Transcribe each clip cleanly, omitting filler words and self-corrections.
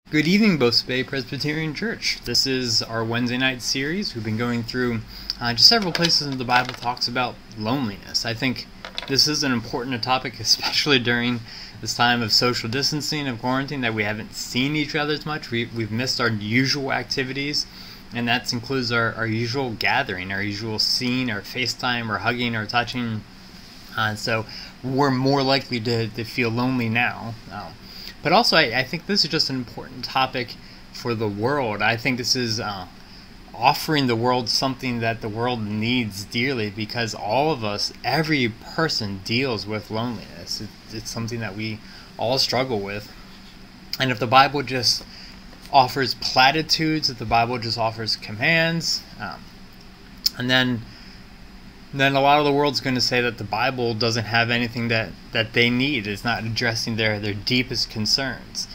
Good evening, Beauce Bay Presbyterian Church. This is our Wednesday night series. We've been going through just several places in the Bible talks about loneliness. I think this is an important topic, especially during this time of social distancing, of quarantine, that we haven't seen each other as much. We've missed our usual activities, and that includes our usual gathering, our usual seeing, our FaceTime, or hugging, or touching. So we're more likely to feel lonely now. But also, I think this is just an important topic for the world. I think this is offering the world something that the world needs dearly, because all of us, every person, deals with loneliness. It's something that we all struggle with. And if the Bible just offers platitudes, if the Bible just offers commands, and then a lot of the world's going to say that the Bible doesn't have anything that they need. It's not addressing their deepest concerns.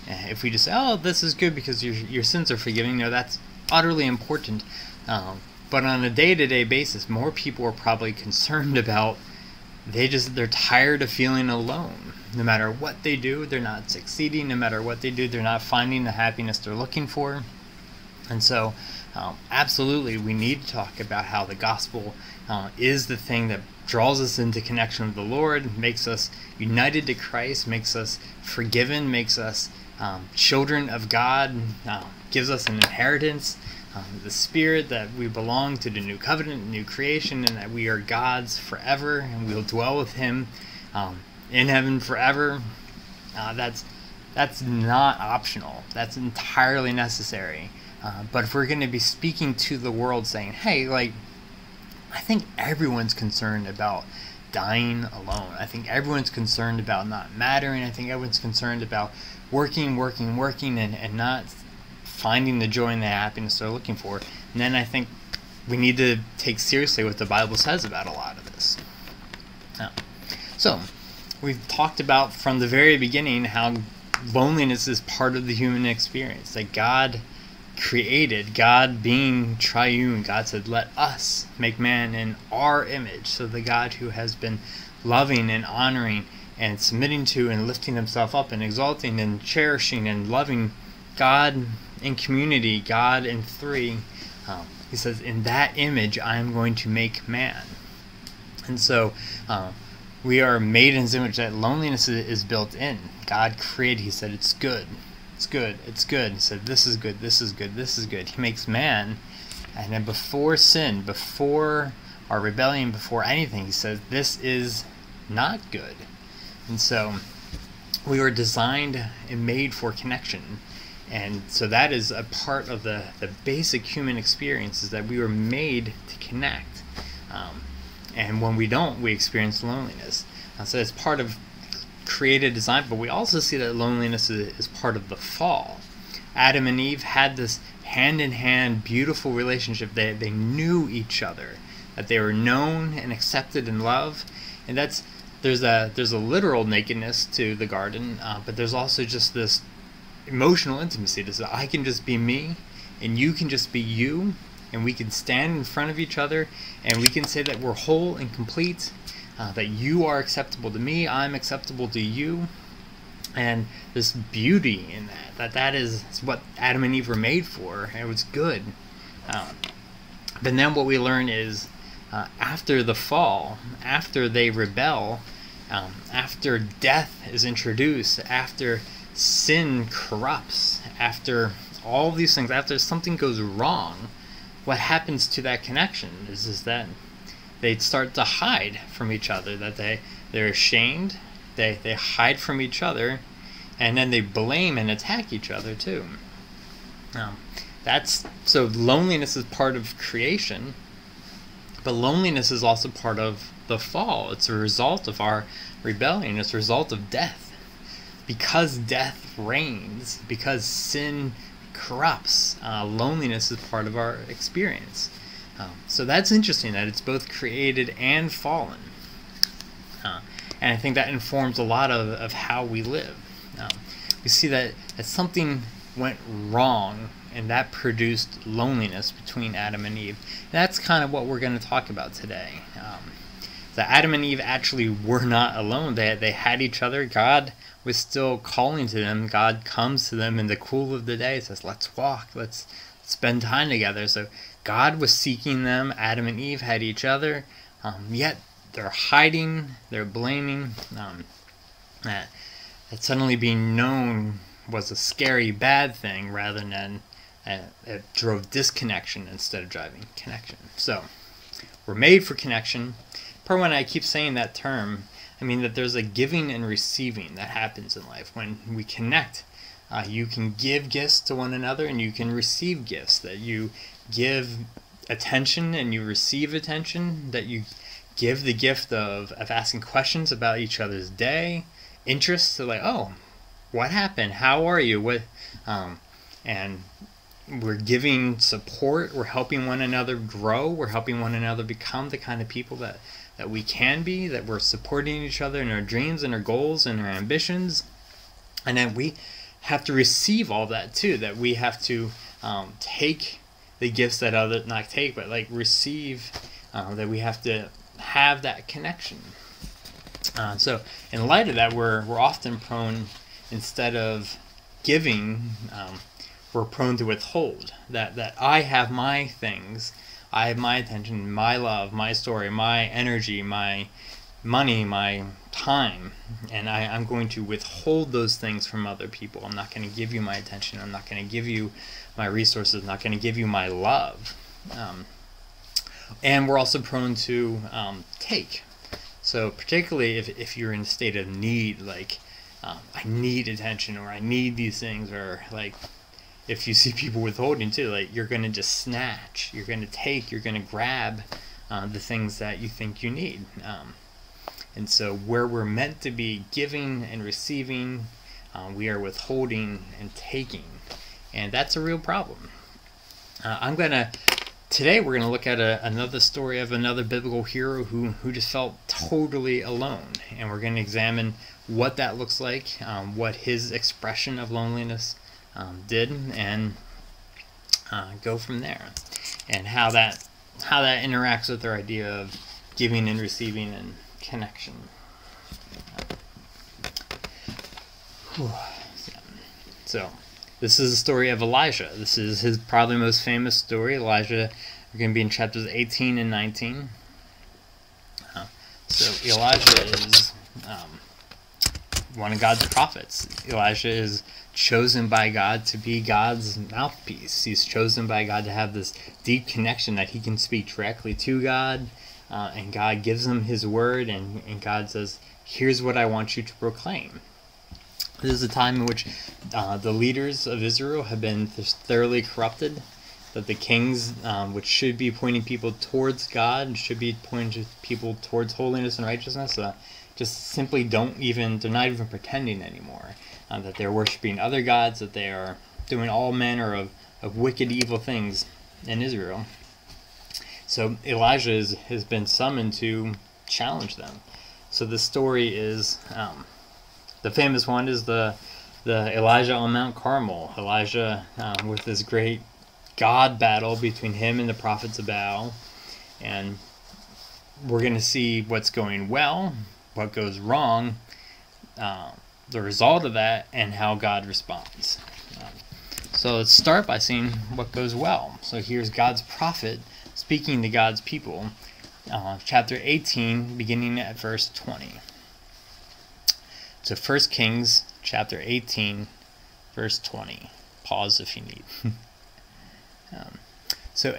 If we just say, oh, this is good because your sins are forgiven, that's utterly important. But on a day-to-day basis, more people are probably concerned about, they're tired of feeling alone. No matter what they do, they're not succeeding. No matter what they do, they're not finding the happiness they're looking for. And so, absolutely, we need to talk about how the gospel is the thing that draws us into connection with the Lord, makes us united to Christ, makes us forgiven, makes us children of God, gives us an inheritance, the Spirit, that we belong to the new covenant, new creation, and that we are God's forever, and we'll dwell with Him in heaven forever. That's not optional. That's entirely necessary. But if we're going to be speaking to the world saying, hey, I think everyone's concerned about dying alone. I think everyone's concerned about not mattering. I think everyone's concerned about working, and not finding the joy and the happiness they're looking for. And then I think we need to take seriously what the Bible says about a lot of this. So, we've talked about from the very beginning how loneliness is part of the human experience, that God created, God being triune, God said, let us make man in our image. So the God who has been loving and honoring and submitting to and lifting himself up and exalting and cherishing and loving, God in community, God in three, he says, in that image I am going to make man. And so we are made in his image. That loneliness is built in. God created, he said, it's good. It's good, it's good. He said, this is good, this is good, this is good. He makes man, and then before sin, before our rebellion, before anything, he says, this is not good. And so we were designed and made for connection. And so that is a part of the basic human experience, is that we were made to connect. And when we don't, we experience loneliness. So it's part of created design, but we also see that loneliness is part of the fall. Adam and Eve had this hand-in-hand beautiful relationship. They knew each other, that they were known and accepted and loved. And there's a literal nakedness to the garden, but there's also just this emotional intimacy. This, I can just be me and you can just be you, and we can stand in front of each other and we can say that we're whole and complete. That you are acceptable to me, I'm acceptable to you, and this beauty in that is what Adam and Eve were made for, and it was good. But then what we learn is, after the fall, after they rebel, after death is introduced, after sin corrupts, after all these things, after something goes wrong, what happens to that connection is that they start to hide from each other, that they're ashamed, they hide from each other, and then they blame and attack each other too. So loneliness is part of creation, but loneliness is also part of the fall. It's a result of our rebellion. It's a result of death. Because death reigns, because sin corrupts, loneliness is part of our experience. So that's interesting, that it's both created and fallen. And I think that informs a lot of how we live. We see that something went wrong, and that produced loneliness between Adam and Eve. And that's kind of what we're going to talk about today. That Adam and Eve actually were not alone. They had each other. God was still calling to them. God comes to them in the cool of the day, says, let's walk, let's spend time together. So God was seeking them. Adam and Eve had each other, yet they're hiding, they're blaming. That suddenly being known was a scary, bad thing, rather than it drove disconnection instead of driving connection. So we're made for connection. Per when I keep saying that term, I mean that there's a giving and receiving that happens in life. When we connect, you can give gifts to one another, and you can receive gifts. That you give attention and you receive attention. That you give the gift of asking questions about each other's day, interests. So like, oh, what happened? How are you? What? And we're giving support. We're helping one another grow. We're helping one another become the kind of people that we can be. That we're supporting each other in our dreams and our goals and our ambitions. And then we have to receive all that too. That we have to take the gifts that others not take, but like receive. That we have to have that connection. So in light of that, we're often prone, instead of giving, we're prone to withhold. That I have my things, I have my attention, my love, my story, my energy, my money, my time, and I'm going to withhold those things from other people. I'm not going to give you my attention. I'm not going to give you my resources. I'm not going to give you my love. And we're also prone to take. So particularly if you're in a state of need, like I need attention, or I need these things, or like if you see people withholding too, like you're going to just snatch, you're going to take, you're going to grab the things that you think you need. And so where we're meant to be giving and receiving, we are withholding and taking. And that's a real problem. Today we're going to look at another story of another biblical hero who just felt totally alone. And we're going to examine what that looks like, what his expression of loneliness did, and go from there. And how that interacts with our idea of giving and receiving and connection. So this is the story of Elijah. This is his probably most famous story. Elijah, we're going to be in chapters 18 and 19. So Elijah is one of God's prophets. Elijah is chosen by God to be God's mouthpiece. He's chosen by God to have this deep connection that he can speak directly to God, and God gives him his word, and God says, here's what I want you to proclaim. This is a time in which the leaders of Israel have been thoroughly corrupted, that the kings, which should be pointing people towards God, should be pointing people towards holiness and righteousness, just simply they're not even pretending anymore, that they're worshiping other gods, that they are doing all manner of wicked, evil things in Israel. So Elijah has been summoned to challenge them. So the story is... the famous one is the Elijah on Mount Carmel. Elijah with this great God battle between him and the prophets of Baal. And we're going to see what's going well, what goes wrong, the result of that, and how God responds. So let's start by seeing what goes well. So here's God's prophet speaking to God's people. Chapter 18, beginning at verse 20. So 1 Kings chapter 18, verse 20. Pause if you need. So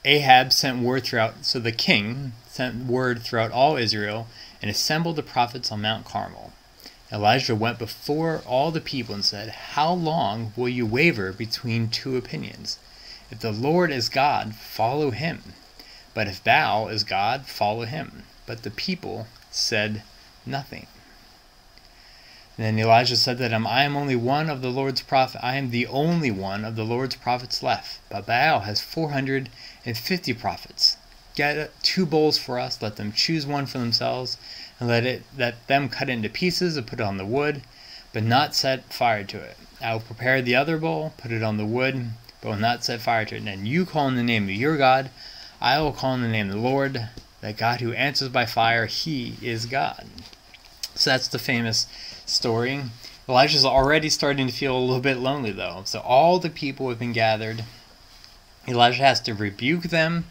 Ahab sent word throughout, so the king sent word throughout all Israel and assembled the prophets on Mount Carmel. Elijah went before all the people and said, how long will you waver between two opinions? If the Lord is God, follow him. But if Baal is God, follow him. But the people said nothing. And then Elijah said to them, I am only one of the Lord's prophet. I am the only one of the Lord's prophets left. But Baal has 450 prophets. Get 2 bulls for us. Let them choose one for themselves, and let them cut it into pieces and put it on the wood, but not set fire to it. I will prepare the other bull, put it on the wood, but will not set fire to it. And then you call in the name of your God. I will call in the name of the Lord, that God who answers by fire, he is God. So that's the famous story. Elijah's already starting to feel a little bit lonely, though. So all the people have been gathered. Elijah has to rebuke them.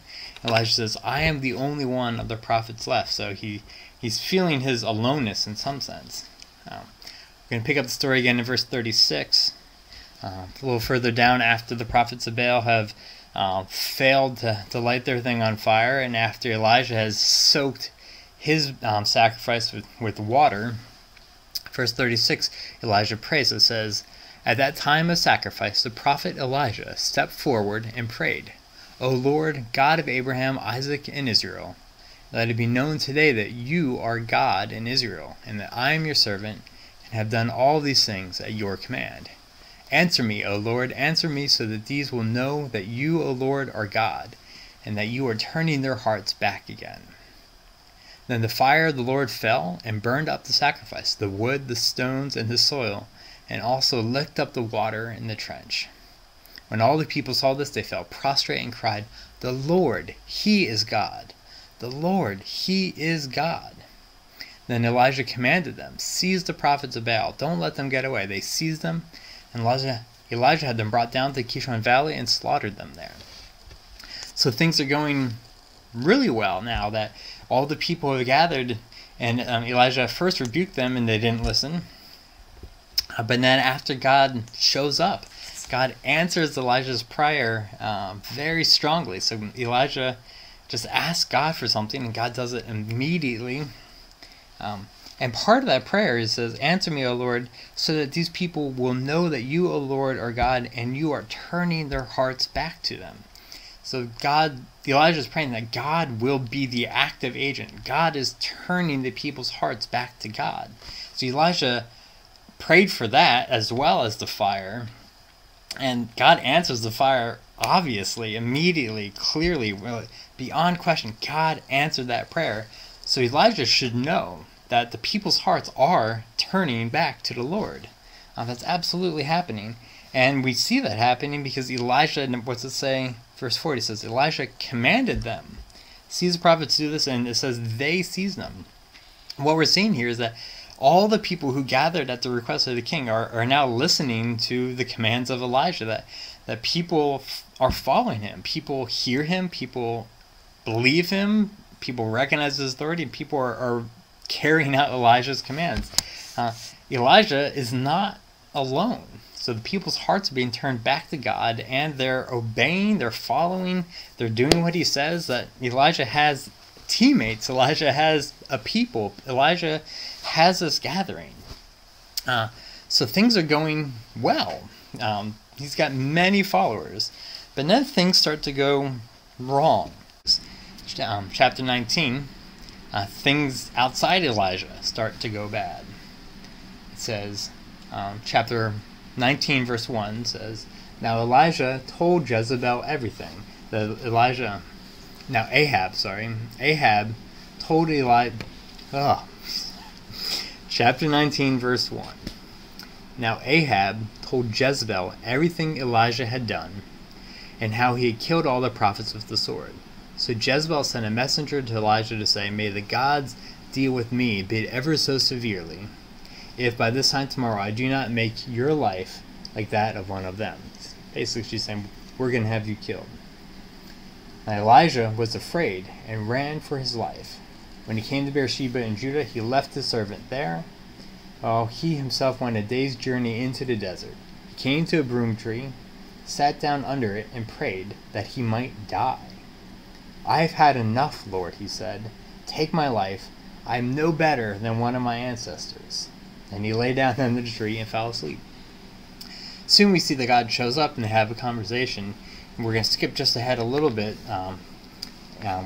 Elijah says, I am the only one of the prophets left. So he's feeling his aloneness in some sense. We're going to pick up the story again in verse 36. A little further down, after the prophets of Baal have failed to light their thing on fire, and after Elijah has soaked his sacrifice with water, verse 36, Elijah prays. It says, At that time of sacrifice, the prophet Elijah stepped forward and prayed, O Lord, God of Abraham, Isaac, and Israel, let it be known today that you are God in Israel, and that I am your servant, and have done all these things at your command. Answer me, O Lord, answer me, so that these will know that you, O Lord, are God, and that you are turning their hearts back again. Then the fire of the Lord fell and burned up the sacrifice, the wood, the stones, and the soil, and also licked up the water in the trench. When all the people saw this, they fell prostrate and cried, The Lord, He is God. The Lord, He is God. Then Elijah commanded them, Seize the prophets of Baal. Don't let them get away. They seized them, and Elijah had them brought down to Kishon Valley and slaughtered them there. So things are going really well now that all the people have gathered, and Elijah first rebuked them and they didn't listen. But then after God shows up, God answers Elijah's prayer very strongly. So Elijah just asks God for something, and God does it immediately. And part of that prayer is says, Answer me, O Lord, so that these people will know that you, O Lord, are God, and you are turning their hearts back to them. So Elijah is praying that God will be the active agent. God is turning the people's hearts back to God. So Elijah prayed for that as well as the fire. And God answers the fire, obviously, immediately, clearly, beyond question. God answered that prayer. So Elijah should know that the people's hearts are turning back to the Lord. That's absolutely happening. And we see that happening because Elijah, what's it say? Verse 40 says, Elijah commanded them. Sees the prophets do this, and it says they seized them. What we're seeing here is that all the people who gathered at the request of the king are now listening to the commands of Elijah, that people are following him. People hear him, people believe him, people recognize his authority, and people are carrying out Elijah's commands. Elijah is not alone. So the people's hearts are being turned back to God, and they're obeying, they're following, they're doing what he says. That Elijah has teammates, Elijah has a people, Elijah has this gathering. So things are going well. He's got many followers. But then things start to go wrong. Chapter 19, things outside Elijah start to go bad. It says, chapter 19 verse 1 says, Now Elijah told Jezebel everything. Ahab told Chapter 19 verse 1. Now Ahab told Jezebel everything Elijah had done, and how he had killed all the prophets with the sword. So Jezebel sent a messenger to Elijah to say, May the gods deal with me, bid ever so severely, if by this time tomorrow I do not make your life like that of one of them. Basically she's saying, we're going to have you killed. Now Elijah was afraid and ran for his life. When he came to Beersheba in Judah, he left his servant there, while he himself went a day's journey into the desert. He came to a broom tree, sat down under it, and prayed that he might die. I have had enough, Lord, he said. Take my life. I am no better than one of my ancestors. And he lay down under the tree and fell asleep. Soon we see that God shows up and they have a conversation. And we're going to skip just ahead a little bit. We're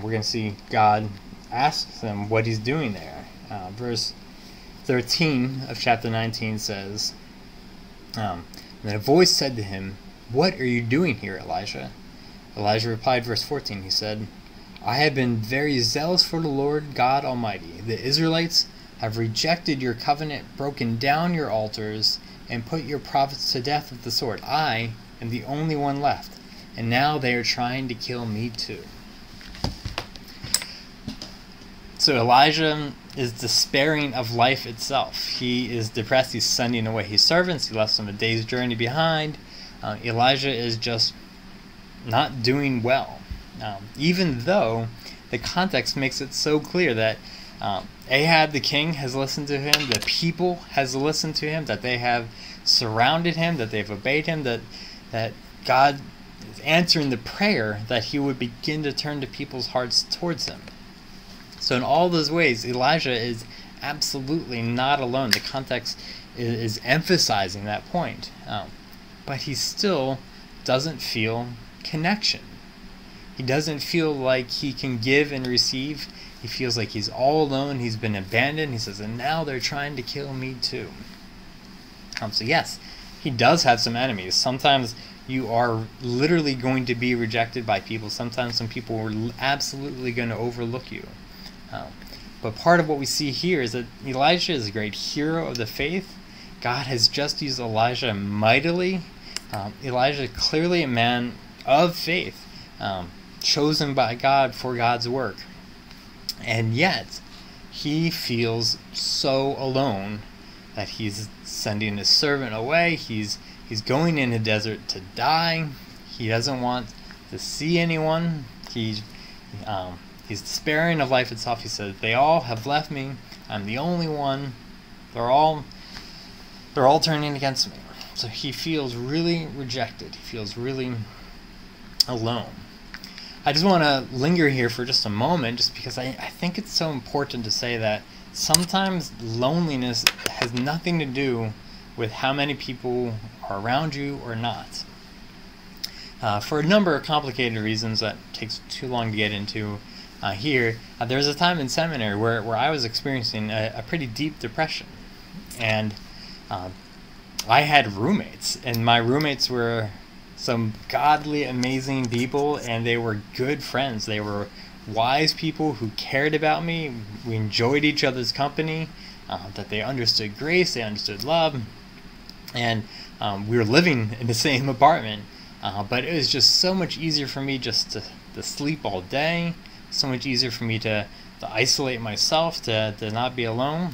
going to see God asks them what he's doing there. Verse 13 of chapter 19 says, Then a voice said to him, What are you doing here, Elijah? Elijah replied, verse 14, he said, I have been very zealous for the Lord God Almighty. The Israelites have rejected your covenant, broken down your altars, and put your prophets to death with the sword. I am the only one left, and now they are trying to kill me too. So Elijah is despairing of life itself. He is depressed. He's sending away his servants. He left them a day's journey behind. Elijah is just not doing well, even though the context makes it so clear that Ahab the king has listened to him, the people has listened to him, that they have surrounded him, that they've obeyed him, that God is answering the prayer that he would begin to turn to people's hearts towards him. So in all those ways, Elijah is absolutely not alone. The context is emphasizing that point. But he still doesn't feel connection. He doesn't feel like he can give and receive. He feels like he's all alone. He's been abandoned. He says, and now they're trying to kill me too. So yes, he does have some enemies. Sometimes you are literally going to be rejected by people. Sometimes some people are absolutely going to overlook you. But part of what we see here is that Elijah is a great hero of the faith. God has just used Elijah mightily. Elijah clearly a man of faith, chosen by God for God's work. And yet, he feels so alone that he's sending his servant away. He's going in the desert to die. He doesn't want to see anyone. He's despairing of life itself. He says, they all have left me. I'm the only one. They're all turning against me. So he feels really rejected. He feels really alone. I just want to linger here for just a moment, just because I think it's so important to say that sometimes loneliness has nothing to do with how many people are around you or not. For a number of complicated reasons that takes too long to get into here, there was a time in seminary where I was experiencing a pretty deep depression. And I had roommates, and my roommates were some godly, amazing people, and they were good friends. They were wise people who cared about me. We enjoyed each other's company, that they understood grace, they understood love, and we were living in the same apartment. But it was just so much easier for me just to sleep all day, so much easier for me to isolate myself, to not be alone,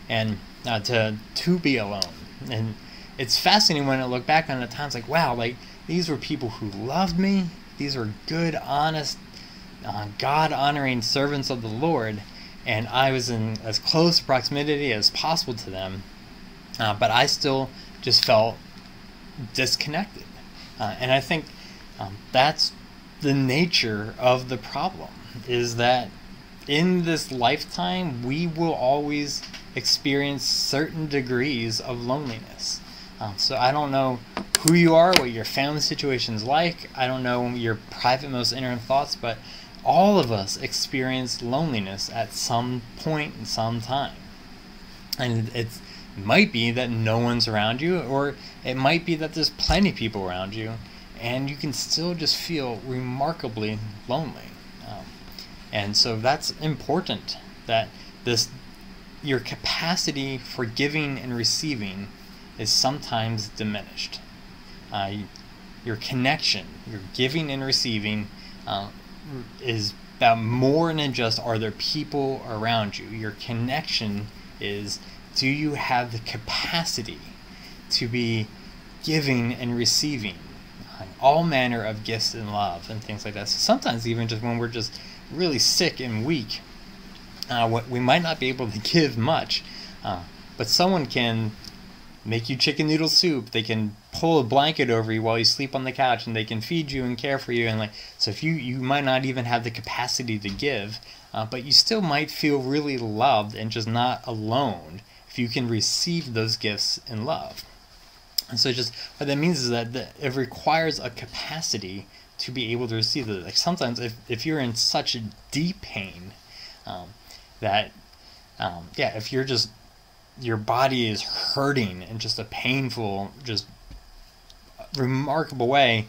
and to be alone. And it's fascinating when I look back on the times, like, wow, like, these were people who loved me. These were good, honest, God-honoring servants of the Lord, and I was in as close proximity as possible to them, but I still just felt disconnected. And I think that's the nature of the problem, is that in this lifetime, we will always experience certain degrees of loneliness. So I don't know who you are, what your family situation is like. I don't know your private, most inner thoughts, but all of us experience loneliness at some point in some time. And it might be that no one's around you, or it might be that there's plenty of people around you, and you can still just feel remarkably lonely. And so that's important, that your capacity for giving and receiving is sometimes diminished. Your connection, your giving and receiving, is about more than just, are there people around you? Your connection is, do you have the capacity to be giving and receiving all manner of gifts and love and things like that? So sometimes even just when we're just really sick and weak, we might not be able to give much, but someone can make you chicken noodle soup. They can pull a blanket over you while you sleep on the couch, and they can feed you and care for you. And so if you might not even have the capacity to give, but you still might feel really loved and just not alone if you can receive those gifts in love. And so just what that means is that it requires a capacity to be able to receive it. Like sometimes if you're in such a deep pain, if you're just, your body is hurting in just a painful, just remarkable way,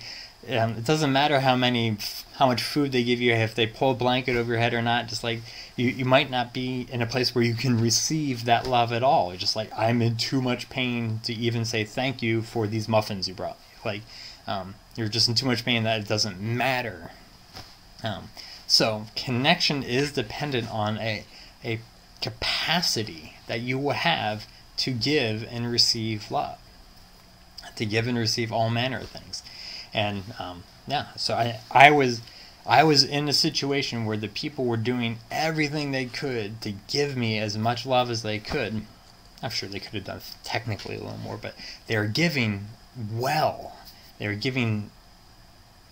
it doesn't matter how much food they give you, if they pull a blanket over your head or not. Just like you might not be in a place where you can receive that love at all. You're just like, I'm in too much pain to even say thank you for these muffins you brought. Like you're just in too much pain that it doesn't matter. So connection is dependent on a capacity that you will have to give and receive love, to give and receive all manner of things. And so I was in a situation where the people were doing everything they could to give me as much love as they could. I'm sure they could have done technically a little more, but they were giving well. They were giving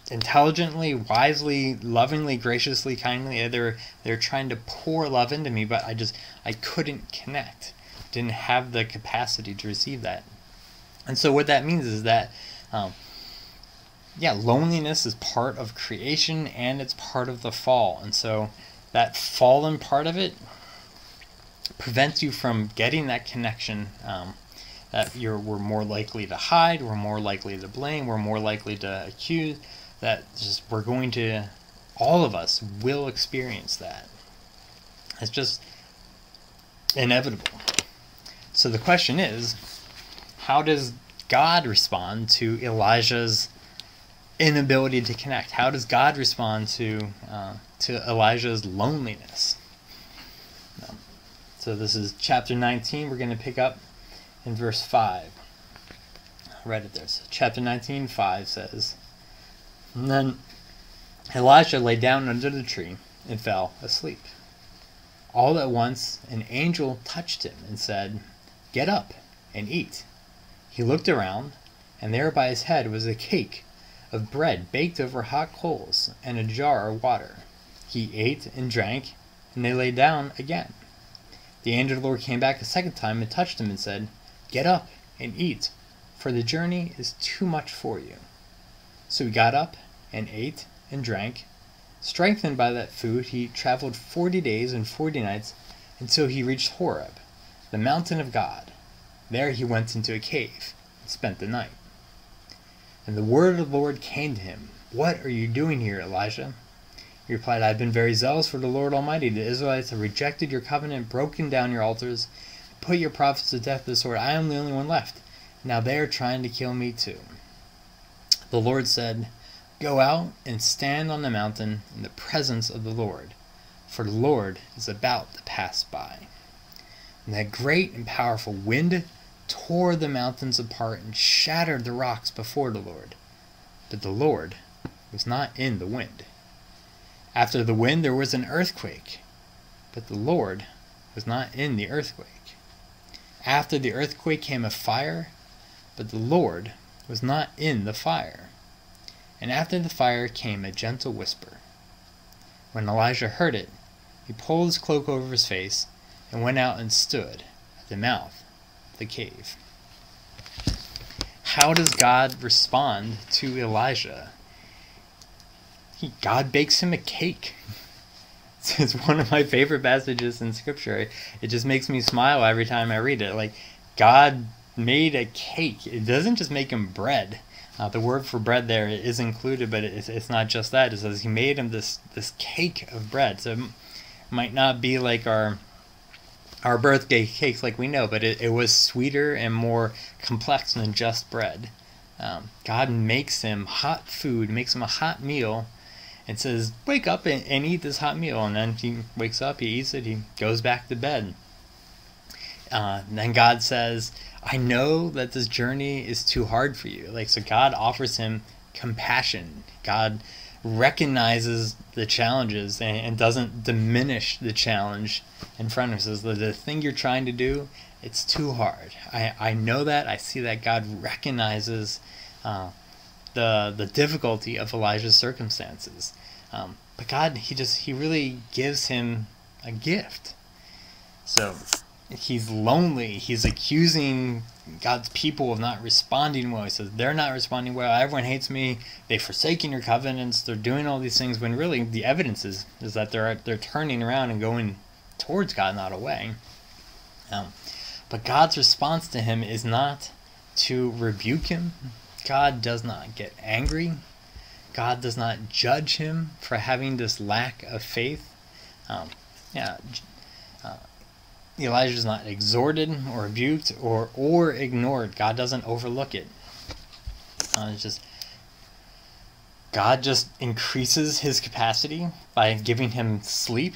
intelligently, wisely, lovingly, graciously, kindly. They're trying to pour love into me, but I couldn't connect. Didn't have the capacity to receive that. And so what that means is that loneliness is part of creation and it's part of the fall. And so that fallen part of it prevents you from getting that connection, that we're more likely to hide, we're more likely to blame, we're more likely to accuse, that all of us will experience that. It's just inevitable. So the question is, how does God respond to Elijah's inability to connect? How does God respond to Elijah's loneliness? So this is chapter 19. We're going to pick up in verse 5. I read it there. So chapter 19, 5 says, "And then Elijah lay down under the tree and fell asleep. All at once an angel touched him and said, 'Get up and eat.' He looked around, and there by his head was a cake of bread baked over hot coals and a jar of water. He ate and drank, and they lay down again. The angel of the Lord came back a second time and touched him and said, 'Get up and eat, for the journey is too much for you.' So he got up and ate and drank. Strengthened by that food, he traveled 40 days and 40 nights until he reached Horeb, the mountain of God. There he went into a cave and spent the night. And the word of the Lord came to him, 'What are you doing here, Elijah?' He replied, 'I have been very zealous for the Lord Almighty. The Israelites have rejected your covenant, broken down your altars, put your prophets to death with the sword. I am the only one left. Now they are trying to kill me too.' The Lord said, 'Go out and stand on the mountain in the presence of the Lord, for the Lord is about to pass by.' And that great and powerful wind tore the mountains apart and shattered the rocks before the Lord. But the Lord was not in the wind. After the wind there was an earthquake, but the Lord was not in the earthquake. After the earthquake came a fire, but the Lord was not in the fire. And after the fire came a gentle whisper. When Elijah heard it, he pulled his cloak over his face and went out and stood at the mouth of the cave." How does God respond to Elijah? God bakes him a cake. It's one of my favorite passages in Scripture. It just makes me smile every time I read it. Like, God made a cake. It doesn't just make him bread. The word for bread there is included, but it's not just that. It says he made him this cake of bread. So it might not be like our birthday cakes like we know, but it was sweeter and more complex than just bread. God makes him hot food, makes him a hot meal, and says, "Wake up and eat this hot meal." And then he wakes up, he eats it, he goes back to bed. Then God says, "I know that this journey is too hard for you." So God offers him compassion. God recognizes the challenges and doesn't diminish the challenge in front of us. The thing you're trying to do, it's too hard. I know that. I see that God recognizes the difficulty of Elijah's circumstances. But God, he really gives him a gift. So he's lonely. He's accusing God's people of not responding well. He says, they're not responding well. Everyone hates me. They've forsaken your covenants. They're doing all these things, when really the evidence is that they're turning around and going towards God, not away. But God's response to him is not to rebuke him. God does not get angry. God does not judge him for having this lack of faith. Elijah is not exhorted or rebuked or ignored. God doesn't overlook it. It's just God just increases his capacity by giving him sleep.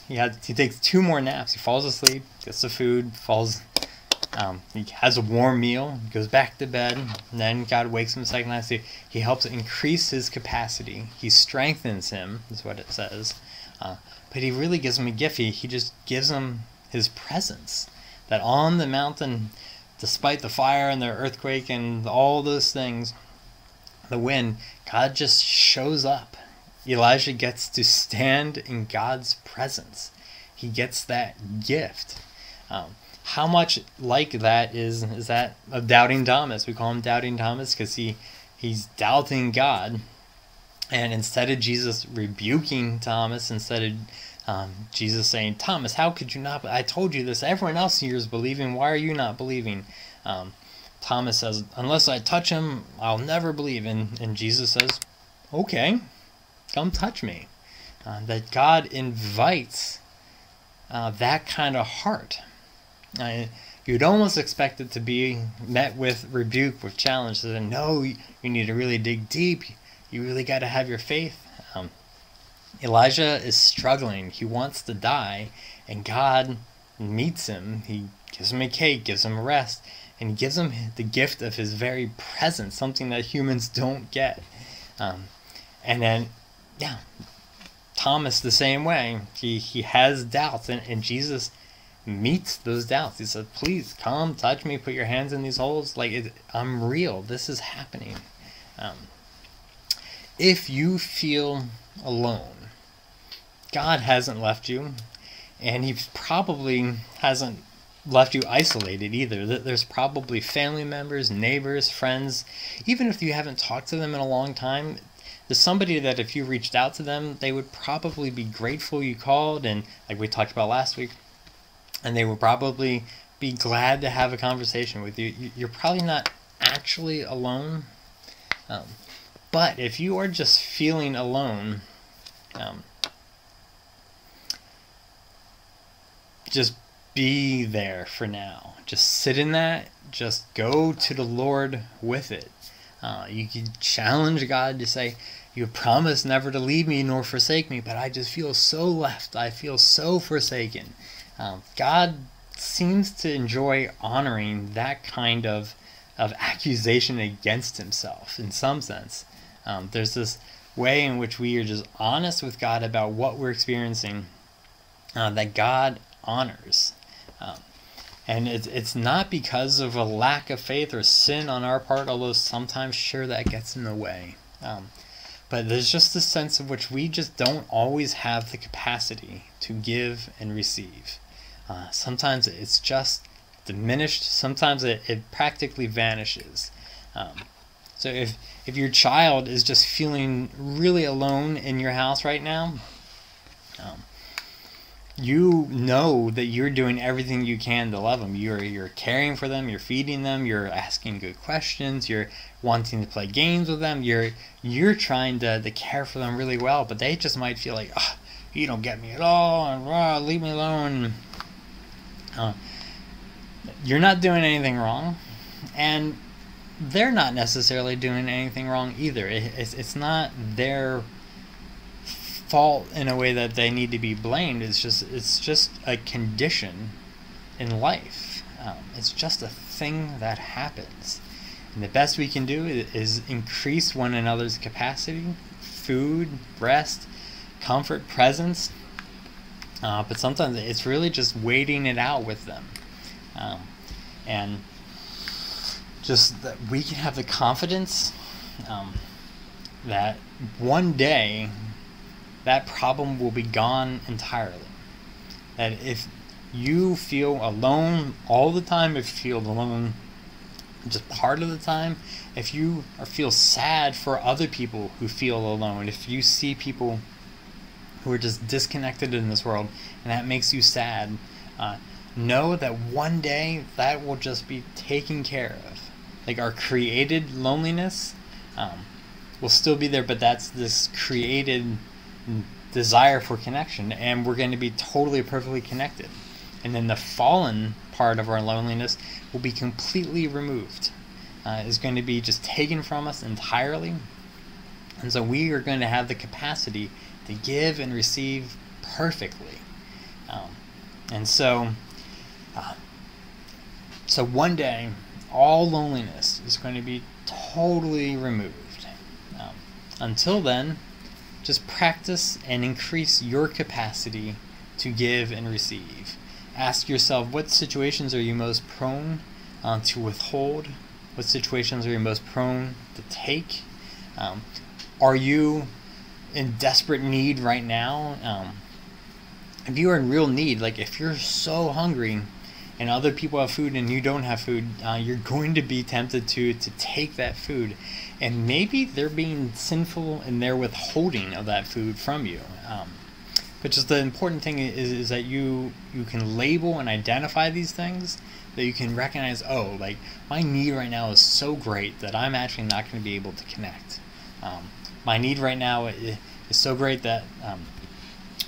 He takes 2 more naps. He falls asleep, gets the food, he has a warm meal, goes back to bed, and then God wakes him the second night. So he helps increase his capacity. He strengthens him, is what it says. But he really gives him a gift. He just gives him his presence. That on the mountain, despite the fire and the earthquake and all those things, the wind, God just shows up. Elijah gets to stand in God's presence. He gets that gift. How much like that is that of Doubting Thomas? We call him Doubting Thomas because he's doubting God. And instead of Jesus rebuking Thomas, instead of Jesus saying, Thomas, how could you not? I told you this. Everyone else here is believing. Why are you not believing? Thomas says, unless I touch him, I'll never believe. And Jesus says, okay, come touch me. That God invites that kind of heart. You'd almost expect it to be met with rebuke, with challenge. So no, you need to really dig deep. You really got to have your faith. Elijah is struggling. He wants to die, and God meets him. He gives him a cake, gives him a rest, and he gives him the gift of his very presence, something that humans don't get. And then, Thomas the same way. He has doubts, and Jesus meets those doubts. He said, please come touch me, put your hands in these holes. I'm real. This is happening. If you feel alone, God hasn't left you, and he probably hasn't left you isolated either. There's probably family members, neighbors, friends. Even if you haven't talked to them in a long time, there's somebody that if you reached out to them, they would probably be grateful you called, and like we talked about last week, and they would probably be glad to have a conversation with you. You're probably not actually alone. But if you are just feeling alone, just be there for now. Just sit in that. Just go to the Lord with it. You can challenge God to say, you have promised never to leave me nor forsake me, but I just feel so left. I feel so forsaken. God seems to enjoy honoring that kind of accusation against himself in some sense. There's this way in which we are just honest with God about what we're experiencing that God honors. And it's not because of a lack of faith or sin on our part, although sometimes sure that gets in the way. But there's just this sense of which we just don't always have the capacity to give and receive. Sometimes it's just diminished. Sometimes it practically vanishes. So if your child is just feeling really alone in your house right now, you know that you're doing everything you can to love them. You're caring for them, you're feeding them, you're asking good questions, you're wanting to play games with them, you're trying to care for them really well, but they just might feel like, oh, you don't get me at all, and leave me alone. You're not doing anything wrong, and they're not necessarily doing anything wrong either. It's not their fault in a way that they need to be blamed. It's just a condition in life. It's just a thing that happens, and the best we can do is increase one another's capacity, food, rest, comfort, presence. But sometimes it's really just waiting it out with them, and just that we can have the confidence that one day that problem will be gone entirely. That if you feel alone all the time, if you feel alone just part of the time, if you feel sad for other people who feel alone, if you see people who are just disconnected in this world and that makes you sad, know that one day that will just be taken care of. Like our created loneliness will still be there, but that's this created desire for connection, and we're going to be totally perfectly connected. And then the fallen part of our loneliness will be completely removed. Is going to be just taken from us entirely, And so we are going to have the capacity to give and receive perfectly. And so one day, all loneliness is going to be totally removed. Until then, just practice and increase your capacity to give and receive. Ask yourself, what situations are you most prone to withhold? What situations are you most prone to take? Are you in desperate need right now? If you are in real need, like if you're so hungry and other people have food and you don't have food, you're going to be tempted to take that food. And maybe they're being sinful in their withholding of that food from you. But just the important thing is that you can label and identify these things, that you can recognize, oh, like my need right now is so great that I'm actually not going to be able to connect. My need right now is so great that,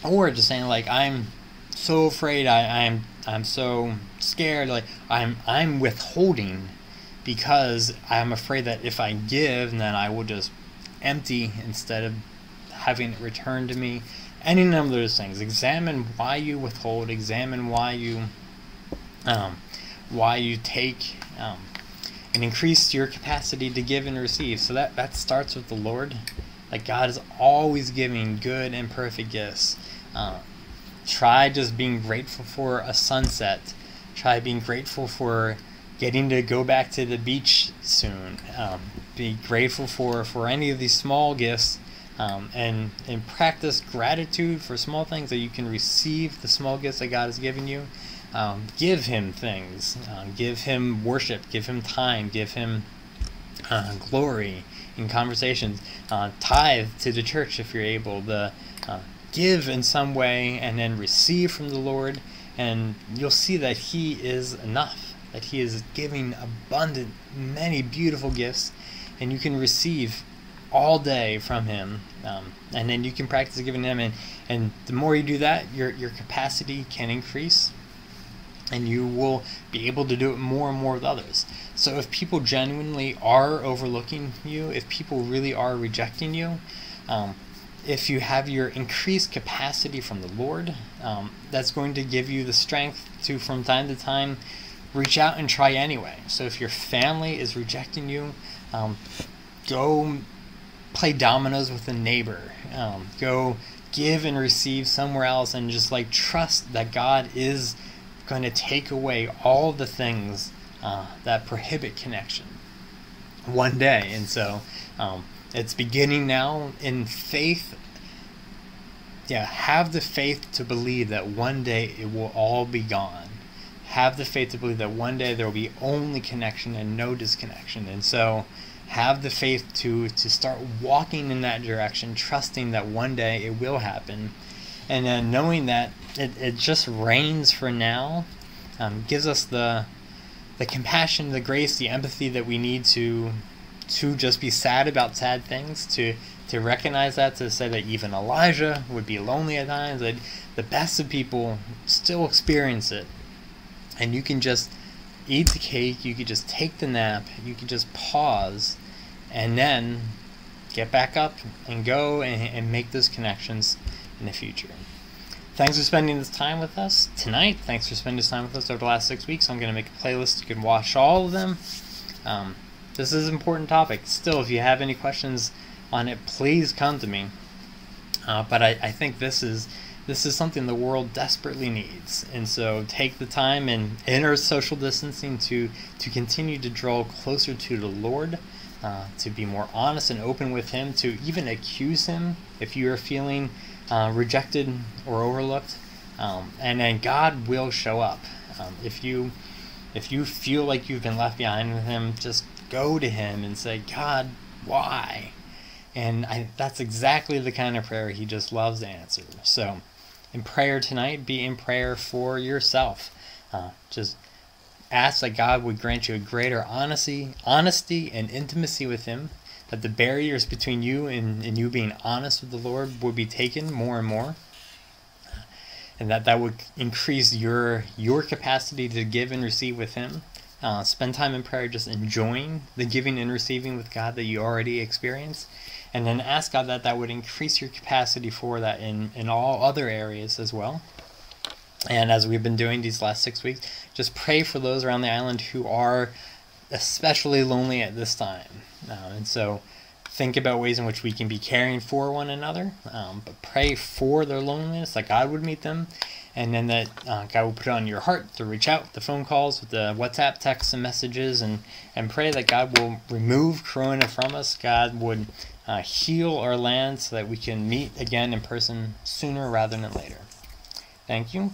or just saying like, I'm so afraid, I'm so scared, like I'm withholding because I'm afraid that if I give, then I will just empty instead of having it returned to me. Any number of those things. Examine why you withhold. Examine why you take, and increase your capacity to give and receive. So that starts with the Lord. Like God is always giving good and perfect gifts. Try just being grateful for a sunset. Try being grateful for getting to go back to the beach soon. Be grateful for any of these small gifts. And practice gratitude for small things, that you can receive the small gifts that God has given you. Give Him things. Give Him worship. Give Him time. Give Him glory in conversations. Tithe to the church if you're able. Give in some way and then receive from the Lord. And you'll see that He is enough. That He is giving abundant, many beautiful gifts. And you can receive all day from Him, and then you can practice giving Him, and the more you do that, your capacity can increase, and you will be able to do it more and more with others. So if people genuinely are overlooking you, if people really are rejecting you, if you have your increased capacity from the Lord, that's going to give you the strength to, from time to time, reach out and try anyway. So if your family is rejecting you, go play dominoes with a neighbor. Go give and receive somewhere else, and just like trust that God is going to take away all the things that prohibit connection one day. And so it's beginning now in faith. Have the faith to believe that one day it will all be gone. Have the faith to believe that one day there will be only connection and no disconnection. And so have the faith to start walking in that direction, trusting that one day it will happen. And then knowing that it just reigns for now, gives us the compassion, the grace, the empathy that we need to just be sad about sad things, to recognize that, to say that even Elijah would be lonely at times, that the best of people still experience it. And you can just eat the cake, you could just take the nap, you could just pause, and then get back up and go and make those connections in the future. Thanks for spending this time with us tonight. Thanks for spending this time with us over the last 6 weeks. I'm going to make a playlist. You can watch all of them. This is an important topic. Still, if you have any questions on it, please come to me. But I think this is something the world desperately needs. And so take the time and enter social distancing to continue to draw closer to the Lord, to be more honest and open with Him, to even accuse Him if you are feeling rejected or overlooked. And then God will show up. If you feel like you've been left behind with Him, just go to Him and say, God, why? And that's exactly the kind of prayer He just loves to answer. So in prayer tonight, be in prayer for yourself. Just ask that God would grant you a greater honesty and intimacy with Him, that the barriers between you and you being honest with the Lord would be taken more and more, and that would increase your capacity to give and receive with Him. Spend time in prayer just enjoying the giving and receiving with God that you already experience, And then ask God that would increase your capacity for that in all other areas as well. And as we've been doing these last 6 weeks, just pray for those around the island who are especially lonely at this time. And so think about ways in which we can be caring for one another, but pray for their loneliness, that God would meet them, and then that God will put it on your heart to reach out with the phone calls, with the WhatsApp texts and messages, and pray that God will remove corona from us. God would heal our land so that we can meet again in person sooner rather than later. Thank you.